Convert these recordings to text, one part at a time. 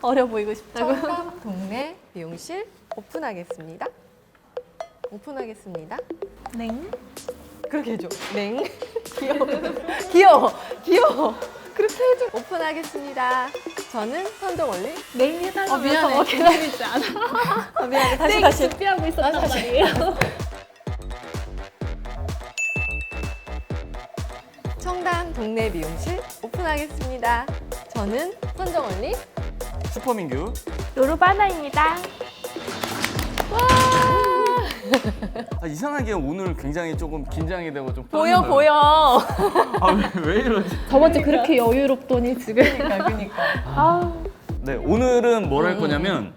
어려 보이고 싶다고. 청담 동네 미용실 오픈하겠습니다. 오픈하겠습니다. 냉. 그렇게 해줘. 냉. 귀여워. 귀여워. 귀여워. 그렇게 해줘. 오픈하겠습니다. 저는 선정원리. 냉 해달라고 미안해. 기다리지 않아. 미안해. 다시 냉 다시. 준비하고 있었단 다시. 말이에요. 청담 동네 미용실 오픈하겠습니다. 저는 선정원리. 슈퍼민규. 요루바나입니다. 이상하게 오늘 굉장히 조금 긴장이 되고 좀 보여 떨리네요. 보여. 왜 이러지? 저번 주 그렇게 여유롭더니 지금. 그러니까. 아, 네, 오늘은 뭘 할 거냐면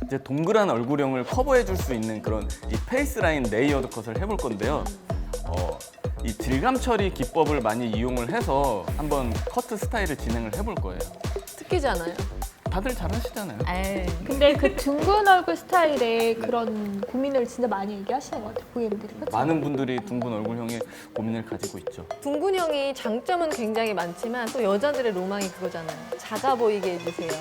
이제 동그란 얼굴형을 커버해 줄 수 있는 그런 이 페이스 라인 레이어드 컷을 해볼 건데요. 이 질감 처리 기법을 많이 이용을 해서 한번 커트 스타일을 진행을 해볼 거예요. 특기잖아요. 다들 잘 하시잖아요. 에이. 근데 그 둥근 얼굴 스타일에 그런 고민을 진짜 많이 얘기하시는 것 같아요, 고객님들이. 그쵸? 많은 분들이 둥근 얼굴형에 고민을 가지고 있죠. 둥근형이 장점은 굉장히 많지만 또 여자들의 로망이 그거잖아요. 작아 보이게 해주세요.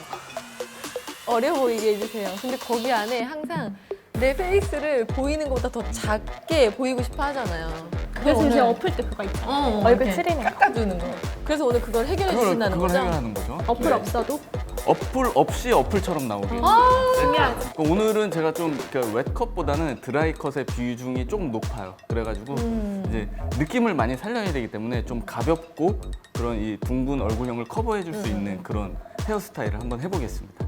어려 보이게 해주세요. 근데 거기 안에 항상 내 페이스를 보이는 것보다 더 작게 보이고 싶어 하잖아요. 그래서 이제 엎을 때 그거 있잖아요. 얼굴 이렇게 추리는 거. 깎아주는 거. 그래서 오늘 그걸 해결해 주신다는 그걸 거죠? 해결하는 거죠. 어플 네. 없어도 어플 없이 어플처럼 나오게. 중요하지. 오늘은 제가 좀 웻컷보다는 드라이컷의 비중이 조금 높아요. 그래가지고 이제 느낌을 많이 살려야 되기 때문에 좀 가볍고 그런 이 둥근 얼굴형을 커버해줄 수 있는 그런 헤어스타일을 한번 해보겠습니다.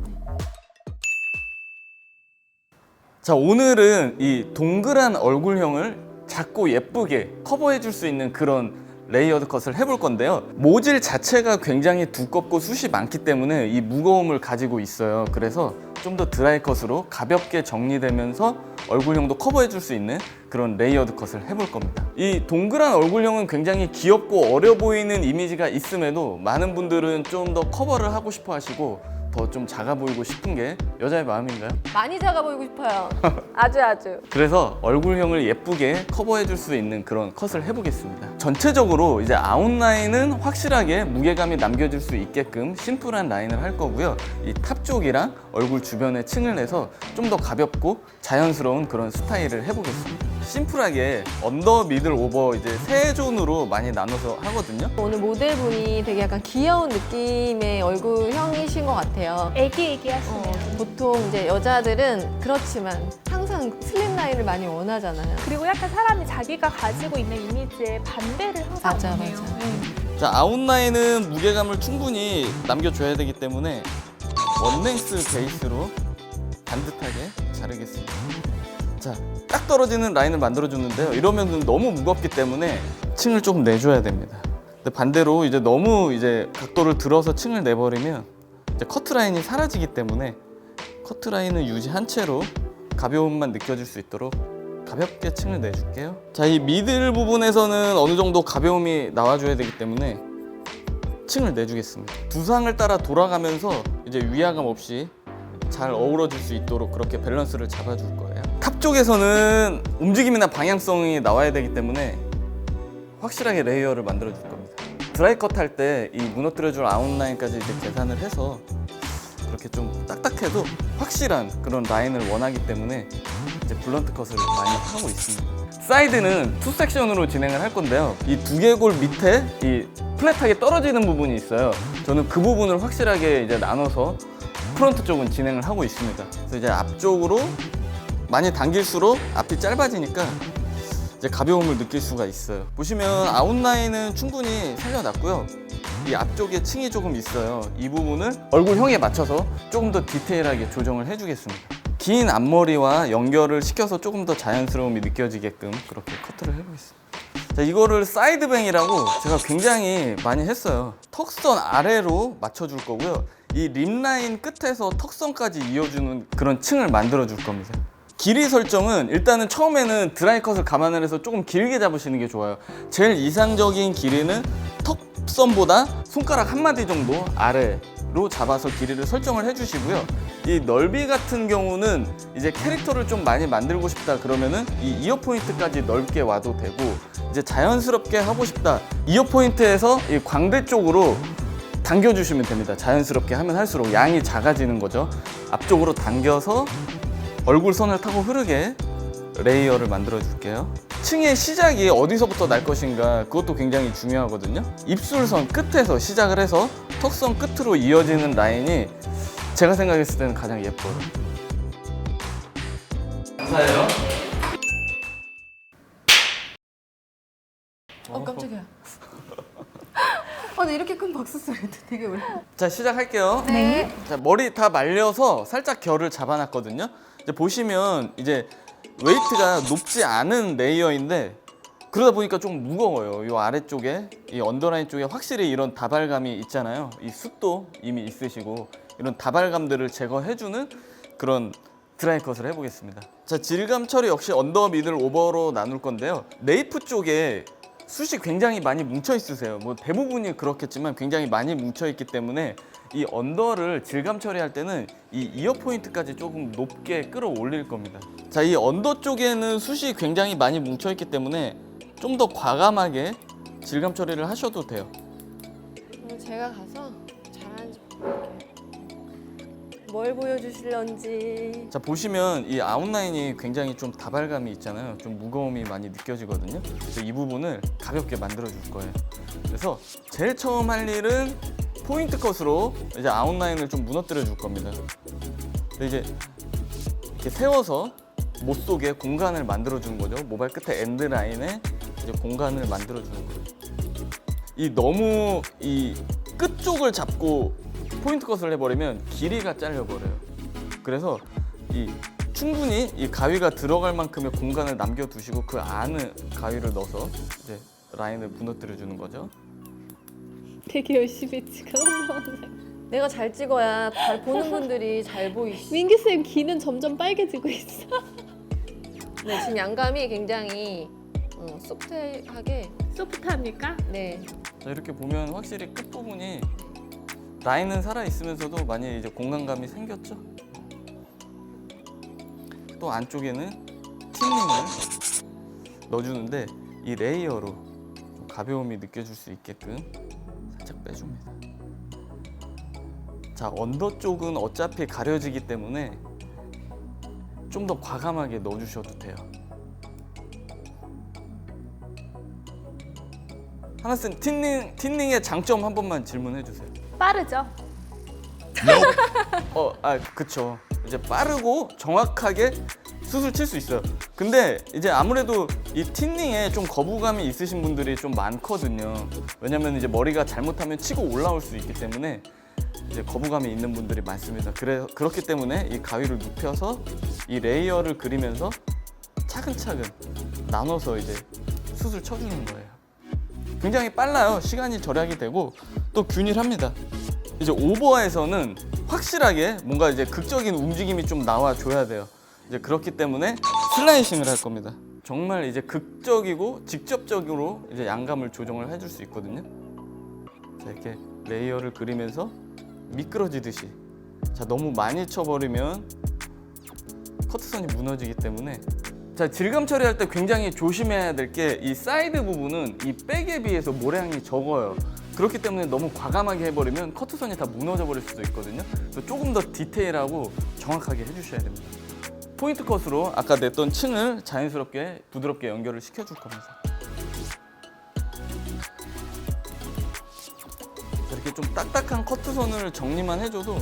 자, 오늘은 이 동그란 얼굴형을 작고 예쁘게 커버해줄 수 있는 그런 레이어드 컷을 해볼 건데요. 모질 자체가 굉장히 두껍고 숱이 많기 때문에 이 무거움을 가지고 있어요. 그래서 좀 더 드라이 컷으로 가볍게 정리되면서 얼굴형도 커버해줄 수 있는 그런 레이어드 컷을 해볼 겁니다. 이 동그란 얼굴형은 굉장히 귀엽고 어려 보이는 이미지가 있음에도 많은 분들은 좀 더 커버를 하고 싶어 하시고 더 좀 작아 보이고 싶은 게 여자의 마음인가요? 많이 작아 보이고 싶어요. 아주. 그래서 얼굴형을 예쁘게 커버해줄 수 있는 그런 컷을 해보겠습니다. 전체적으로 이제 아웃라인은 확실하게 무게감이 남겨질 수 있게끔 심플한 라인을 할 거고요. 이 탑 쪽이랑 얼굴 주변에 층을 내서 좀 더 가볍고 자연스러운 그런 스타일을 해보겠습니다. 심플하게 언더, 미들, 오버 이제 세 존으로 많이 나눠서 하거든요. 오늘 모델분이 되게 약간 귀여운 느낌의 얼굴형이신 것 같아요. 애기 하시네요. 보통 이제 여자들은 그렇지만 항상 슬림 라인을 많이 원하잖아요. 그리고 약간 사람이 자기가 가지고 있는 이미지에 반대를 항상 맞아, 원해요. 맞아. 네. 자, 아웃라인은 무게감을 충분히 남겨줘야 되기 때문에 원랭스 베이스로 반듯하게 자르겠습니다. 자, 딱 떨어지는 라인을 만들어줬는데요. 이러면 너무 무겁기 때문에 층을 조금 내줘야 됩니다. 근데 반대로 이제 너무 이제 각도를 들어서 층을 내버리면 이제 커트 라인이 사라지기 때문에 커트 라인을 유지한 채로 가벼움만 느껴질 수 있도록 가볍게 층을 내줄게요. 자, 이 미들 부분에서는 어느 정도 가벼움이 나와줘야 되기 때문에 층을 내주겠습니다. 두상을 따라 돌아가면서 이제 위화감 없이 잘 어우러질 수 있도록 그렇게 밸런스를 잡아줄 거예요. 탑 쪽에서는 움직임이나 방향성이 나와야 되기 때문에 확실하게 레이어를 만들어 줄 겁니다. 드라이컷 할 때 이 무너뜨려줄 아웃라인까지 이제 계산을 해서 그렇게 좀 딱딱해도 확실한 그런 라인을 원하기 때문에 이제 블런트 컷을 많이 하고 있습니다. 사이드는 투 섹션으로 진행을 할 건데요. 이 두개골 밑에 이 플랫하게 떨어지는 부분이 있어요. 저는 그 부분을 확실하게 이제 나눠서 프론트 쪽은 진행을 하고 있습니다. 그래서 이제 앞쪽으로 많이 당길수록 앞이 짧아지니까 이제 가벼움을 느낄 수가 있어요. 보시면 아웃라인은 충분히 살려놨고요. 이 앞쪽에 층이 조금 있어요. 이 부분을 얼굴형에 맞춰서 조금 더 디테일하게 조정을 해주겠습니다. 긴 앞머리와 연결을 시켜서 조금 더 자연스러움이 느껴지게끔 그렇게 커트를 해보겠습니다. 자, 이거를 사이드뱅이라고 제가 굉장히 많이 했어요. 턱선 아래로 맞춰줄 거고요. 이 립라인 끝에서 턱선까지 이어주는 그런 층을 만들어 줄 겁니다. 길이 설정은 일단은 처음에는 드라이컷을 감안을 해서 조금 길게 잡으시는 게 좋아요. 제일 이상적인 길이는 턱선보다 손가락 한 마디 정도 아래로 잡아서 길이를 설정을 해주시고요. 이 넓이 같은 경우는 이제 캐릭터를 좀 많이 만들고 싶다 그러면은 이 이어 포인트까지 넓게 와도 되고, 이제 자연스럽게 하고 싶다, 이어 포인트에서 이 광대 쪽으로 당겨주시면 됩니다. 자연스럽게 하면 할수록 양이 작아지는 거죠. 앞쪽으로 당겨서 얼굴 선을 타고 흐르게 레이어를 만들어 줄게요. 층의 시작이 어디서부터 날 것인가, 그것도 굉장히 중요하거든요. 입술선 끝에서 시작을 해서 턱선 끝으로 이어지는 라인이 제가 생각했을 때는 가장 예뻐요. 감사해요. 깜짝이야. 근데 이렇게 큰 박수 소리도 되게 오래. 자, 시작할게요. 네. 자, 머리 다 말려서 살짝 결을 잡아놨거든요. 이제 보시면 이제 웨이트가 높지 않은 레이어인데 그러다 보니까 좀 무거워요. 이 아래쪽에, 이 언더라인 쪽에 확실히 이런 다발감이 있잖아요. 이 숱도 이미 있으시고 이런 다발감들을 제거해주는 그런 드라이 컷을 해보겠습니다. 자, 질감 처리 역시 언더, 미들, 오버로 나눌 건데요. 네이프 쪽에 숱이 굉장히 많이 뭉쳐 있으세요. 뭐 대부분이 그렇겠지만 굉장히 많이 뭉쳐 있기 때문에 이 언더를 질감 처리할 때는 이 이어 포인트까지 조금 높게 끌어올릴 겁니다. 자, 이 언더 쪽에는 숱이 굉장히 많이 뭉쳐 있기 때문에 좀 더 과감하게 질감 처리를 하셔도 돼요. 그럼 제가 가서 잘하는지 볼게요. 뭘 보여주실런지. 자, 보시면 이 아웃라인이 굉장히 좀 다발감이 있잖아요. 좀 무거움이 많이 느껴지거든요. 그래서 이 부분을 가볍게 만들어 줄 거예요. 그래서 제일 처음 할 일은 포인트 컷으로 이제 아웃라인을 좀 무너뜨려 줄 겁니다. 근데 이제 이렇게 세워서 못 속에 공간을 만들어 주는 거죠. 모발 끝에 엔드 라인에 이제 공간을 만들어 주는 거예요. 이 너무 이 끝쪽을 잡고 포인트 컷을 해버리면 길이가 잘려버려요. 그래서 이 충분히 이 가위가 들어갈 만큼의 공간을 남겨두시고 그 안에 가위를 넣어서 이제 라인을 무너뜨려 주는 거죠. 되게 열심히 지금 혼자. 내가 잘 찍어야 잘 보는 분들이 잘 보이시. 민기 쌤 귀는 점점 빨개지고 있어. 네, 지금 양감이 굉장히 소프트하게. 소프트합니까? 네. 자, 이렇게 보면 확실히 끝 부분이 라인은 살아 있으면서도 많이 이제 공간감이 생겼죠. 또 안쪽에는 틴닝을 넣어주는데 이 레이어로 좀 가벼움이 느껴질 수 있게끔 살짝 빼줍니다. 자, 언더 쪽은 어차피 가려지기 때문에 좀 더 과감하게 넣어주셔도 돼요. 하나쌤, 틴닝의 장점 한 번만 질문해 주세요. 빠르죠. 그쵸. 이제 빠르고 정확하게 숱을 칠 수 있어요. 근데 이제 아무래도 이 틴닝에 좀 거부감이 있으신 분들이 좀 많거든요. 왜냐면 이제 머리가 잘못하면 치고 올라올 수 있기 때문에 이제 거부감이 있는 분들이 많습니다. 그렇기 때문에 이 가위를 눕혀서 이 레이어를 그리면서 차근차근 나눠서 이제 숱을 쳐주는 거예요. 굉장히 빨라요. 시간이 절약이 되고 또 균일합니다. 이제 오버에서는 확실하게 뭔가 이제 극적인 움직임이 좀 나와줘야 돼요. 이제 그렇기 때문에 슬라이싱을 할 겁니다. 정말 이제 극적이고 직접적으로 이제 양감을 조정을 해줄 수 있거든요. 자, 이렇게 레이어를 그리면서 미끄러지듯이. 자, 너무 많이 쳐버리면 커트선이 무너지기 때문에. 자, 질감 처리할 때 굉장히 조심해야 될 게 이 사이드 부분은 이 백에 비해서 모량이 적어요. 그렇기 때문에 너무 과감하게 해버리면 커트선이 다 무너져 버릴 수도 있거든요. 그래서 조금 더 디테일하고 정확하게 해주셔야 됩니다. 포인트 컷으로 아까 냈던 층을 자연스럽게 부드럽게 연결을 시켜줄 겁니다. 이렇게 좀 딱딱한 커트선을 정리만 해줘도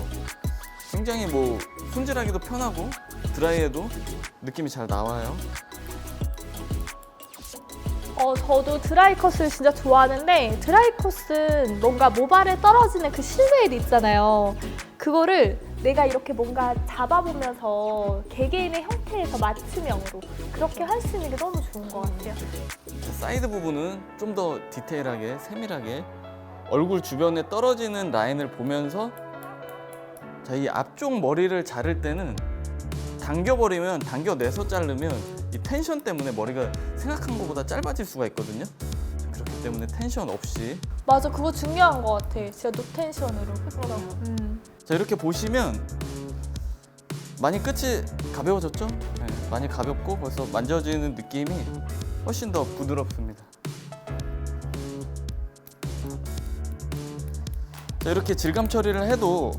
굉장히 뭐 손질하기도 편하고 드라이해도 느낌이 잘 나와요. 저도 드라이 컷을 진짜 좋아하는데 드라이 컷은 뭔가 모발에 떨어지는 그 실루엣 있잖아요. 그거를 내가 이렇게 뭔가 잡아보면서 개개인의 형태에서 맞춤형으로 그렇게 할 수 있는 게 너무 좋은 것 같아요. 사이드 부분은 좀 더 디테일하게 세밀하게 얼굴 주변에 떨어지는 라인을 보면서 자, 이 앞쪽 머리를 자를 때는 당겨버리면 당겨내서 자르면 이 텐션 때문에 머리가 생각한 것보다 짧아질 수가 있거든요. 그렇기 때문에 텐션 없이 맞아, 그거 중요한 것 같아. 진짜 노텐션으로. 자, 이렇게 보시면 많이 끝이 가벼워졌죠? 네, 많이 가볍고 벌써 만져지는 느낌이 훨씬 더 부드럽습니다. 자, 이렇게 질감 처리를 해도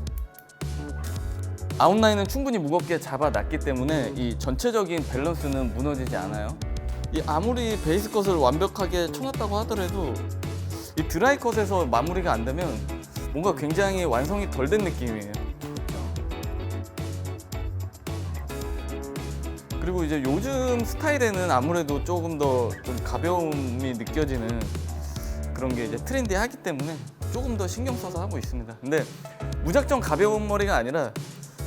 아웃라인은 충분히 무겁게 잡아놨기 때문에 이 전체적인 밸런스는 무너지지 않아요. 이 아무리 베이스 컷을 완벽하게 쳐놨다고 하더라도 이 드라이 컷에서 마무리가 안 되면 뭔가 굉장히 완성이 덜 된 느낌이에요. 그리고 이제 요즘 스타일에는 아무래도 조금 더 좀 가벼움이 느껴지는 그런 게 이제 트렌디하기 때문에 조금 더 신경 써서 하고 있습니다. 근데 무작정 가벼운 머리가 아니라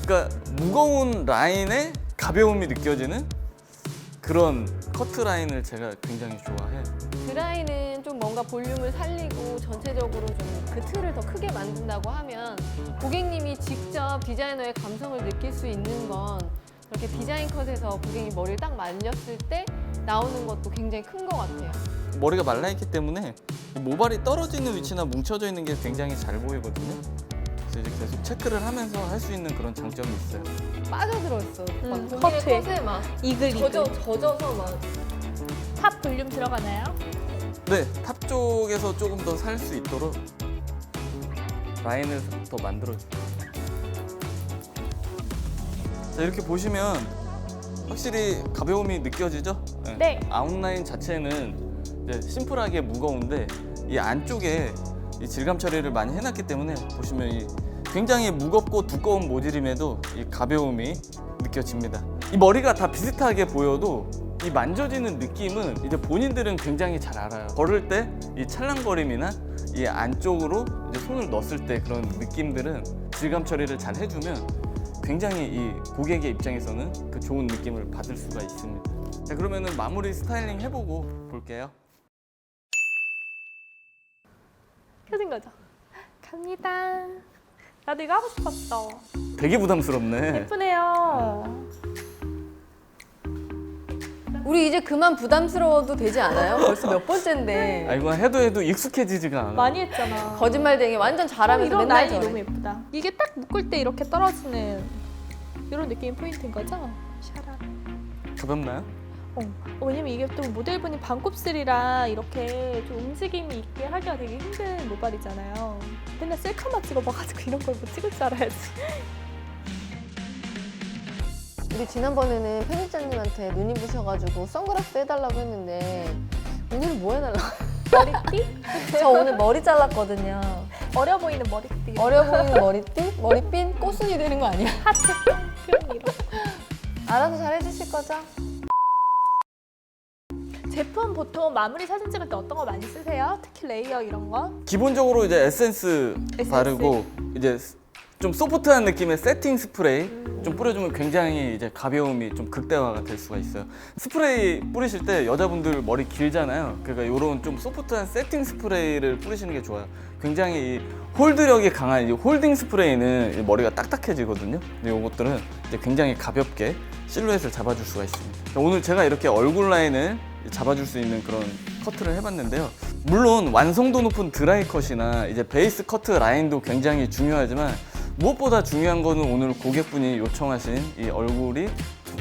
그러니까 무거운 라인에 가벼움이 느껴지는 그런 커트 라인을 제가 굉장히 좋아해요. 드라이는 좀 뭔가 볼륨을 살리고 전체적으로 좀 그 틀을 더 크게 만든다고 하면 고객님이 직접 디자이너의 감성을 느낄 수 있는 건 이렇게 디자인 컷에서 고객이 머리를 딱 말렸을 때 나오는 것도 굉장히 큰 것 같아요. 머리가 말라있기 때문에 모발이 떨어지는 위치나 뭉쳐져 있는 게 굉장히 잘 보이거든요. 그래서 이제 계속 체크를 하면서 할 수 있는 그런 장점이 있어요. 빠져들었어. 막 고객의 커트에. 컷에 막 이글 젖어서 막. 탑 볼륨 들어가나요? 네, 탑 쪽에서 조금 더 살 수 있도록 라인을 더 만들어줘요. 자, 이렇게 보시면 확실히 가벼움이 느껴지죠? 네. 아웃라인 자체는 이제 심플하게 무거운데 이 안쪽에 이 질감 처리를 많이 해놨기 때문에 보시면 이 굉장히 무겁고 두꺼운 모질임에도 이 가벼움이 느껴집니다. 이 머리가 다 비슷하게 보여도 이 만져지는 느낌은 이제 본인들은 굉장히 잘 알아요. 걸을 때 이 찰랑거림이나 이 안쪽으로 이제 손을 넣었을 때 그런 느낌들은 질감 처리를 잘 해주면 굉장히 이 고객의 입장에서는 그 좋은 느낌을 받을 수가 있습니다. 자, 그러면은 마무리 스타일링 해보고 볼게요. 켜진 거죠? 갑니다. 나도 이거 하고 싶었어. 되게 부담스럽네. 예쁘네요. 우리 이제 그만 부담스러워도 되지 않아요? 벌써 몇 번째인데. 아, 이거 해도 익숙해지지가 않아. 많이 했잖아. 거짓말쟁이 완전 잘하면서 이런 맨날 라인이 저래. 너무 예쁘다. 이게 딱 묶을 때 이렇게 떨어지는 이런 느낌이 포인트인 거죠? 샤라. 가볍나요? 왜냐면 이게 또 모델분이 반곱슬이라 이렇게 좀 움직임이 있게 하기가 되게 힘든 모발이잖아요. 맨날 셀카만 찍어봐가지고 이런 걸 못 찍을 줄 알아야지. 우리 지난번에는 편집자님한테 눈이 부셔가지고 선글라스 해달라고 했는데 오늘은 뭐 해달라고? 머리띠? 저 오늘 머리 잘랐거든요. 어려 보이는 머리띠. 어려 보이는 머리띠? 머리핀? 꼬순이 되는 거 아니야? 하트 뿅뿅 이런. 알아서 잘 해주실 거죠? 제품 보통 마무리 사진 찍을 때 어떤 거 많이 쓰세요? 특히 레이어 이런 거? 기본적으로 이제 에센스 바르고 이제 좀 소프트한 느낌의 세팅 스프레이 좀 뿌려주면 굉장히 이제 가벼움이 좀 극대화가 될 수가 있어요. 스프레이 뿌리실 때 여자분들 머리 길잖아요. 그러니까 이런 좀 소프트한 세팅 스프레이를 뿌리시는 게 좋아요. 굉장히 이 홀드력이 강한 이 홀딩 스프레이는 이 머리가 딱딱해지거든요. 근데 이것들은 이제 굉장히 가볍게 실루엣을 잡아줄 수가 있습니다. 오늘 제가 이렇게 얼굴 라인을 잡아줄 수 있는 그런 커트를 해봤는데요. 물론 완성도 높은 드라이 컷이나 이제 베이스 커트 라인도 굉장히 중요하지만 무엇보다 중요한 거는 오늘 고객분이 요청하신 이 얼굴이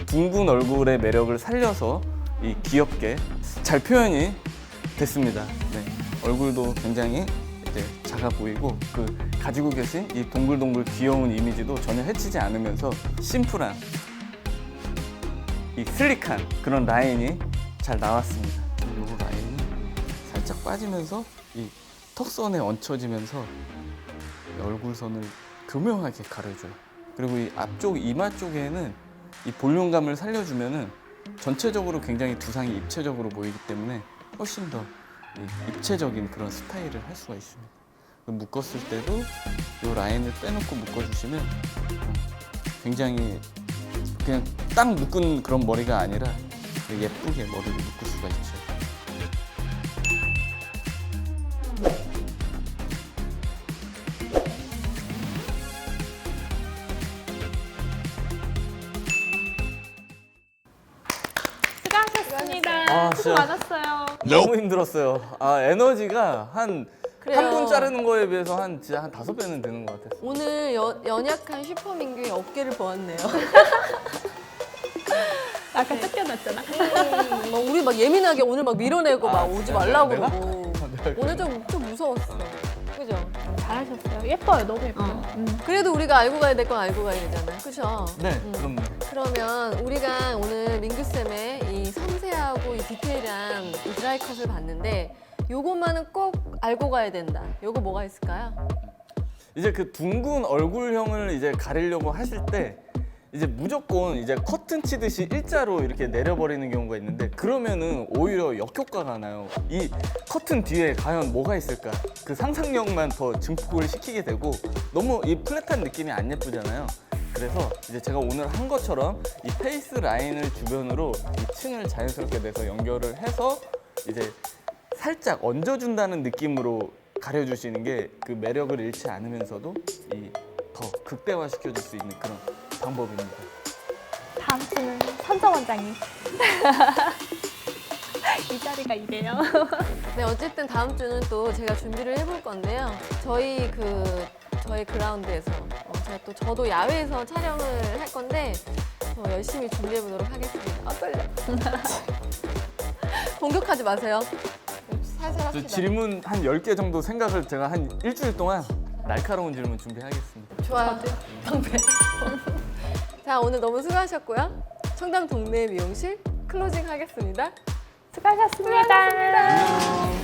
둥근 얼굴의 매력을 살려서 이 귀엽게 잘 표현이 됐습니다. 네, 얼굴도 굉장히 이제 작아 보이고 그 가지고 계신 이 동글동글 귀여운 이미지도 전혀 해치지 않으면서 심플한 이 슬릭한 그런 라인이 잘 나왔습니다. 이 라인이 살짝 빠지면서 이 턱선에 얹혀지면서 이 얼굴선을 교묘하게 가려줘요. 그리고 이 앞쪽 이마 쪽에는 이 볼륨감을 살려주면은 전체적으로 굉장히 두상이 입체적으로 보이기 때문에 훨씬 더 입체적인 그런 스타일을 할 수가 있습니다. 묶었을 때도 이 라인을 빼놓고 묶어주시면 굉장히 그냥 딱 묶은 그런 머리가 아니라 예쁘게 머리를 묶을 수가 있죠. 수고하셨습니다. 아, 수고 진짜. 많았어요. 너무 힘들었어요. 아, 에너지가 한 그래요. 분 자르는 거에 비해서 진짜 한 5배는 되는 것 같았어요. 오늘 연약한 슈퍼민규의 어깨를 보았네요. 아까 쫓겨났잖아. 막 우리 막 예민하게 오늘 막 밀어내고 막 오지 말라고 내가? 그러고 오늘 좀 무서웠어. 그죠? 잘하셨어요. 예뻐요. 너무 예뻐요. 그래도 우리가 알고 가야 될 건 알고 가야 되잖아요. 그죠? 네, 그럼 그러면 우리가 오늘 민규쌤의 이 섬세하고 이 디테일한 이 드라이컷을 봤는데 요것만은 꼭 알고 가야 된다. 요거 뭐가 있을까요? 이제 그 둥근 얼굴형을 이제 가리려고 하실 때 이제 무조건 이제 커튼 치듯이 일자로 이렇게 내려버리는 경우가 있는데 그러면은 오히려 역효과가 나요. 이 커튼 뒤에 과연 뭐가 있을까? 그 상상력만 더 증폭을 시키게 되고 너무 이 플랫한 느낌이 안 예쁘잖아요. 그래서 이제 제가 오늘 한 것처럼 이 페이스 라인을 주변으로 이 층을 자연스럽게 내서 연결을 해서 이제 살짝 얹어준다는 느낌으로 가려주시는 게 그 매력을 잃지 않으면서도 이 더 극대화시켜줄 수 있는 그런 방법입니다. 다음 주는 선정 원장님. 이 자리가 이래요. 네, 어쨌든 다음 주는 또 제가 준비를 해볼 건데요. 저희 그라운드에서 저도 야외에서 촬영을 할 건데 열심히 준비해 보도록 하겠습니다. 아 떨려. 공격하지 마세요. 살살 저 합시다. 질문 한 10개 정도 생각을 제가 한 일주일 동안 날카로운 질문 준비하겠습니다. 좋아요. 방패. 자, 오늘 너무 수고하셨고요. 청담 동네 미용실 클로징 하겠습니다. 수고하셨습니다. 안녕.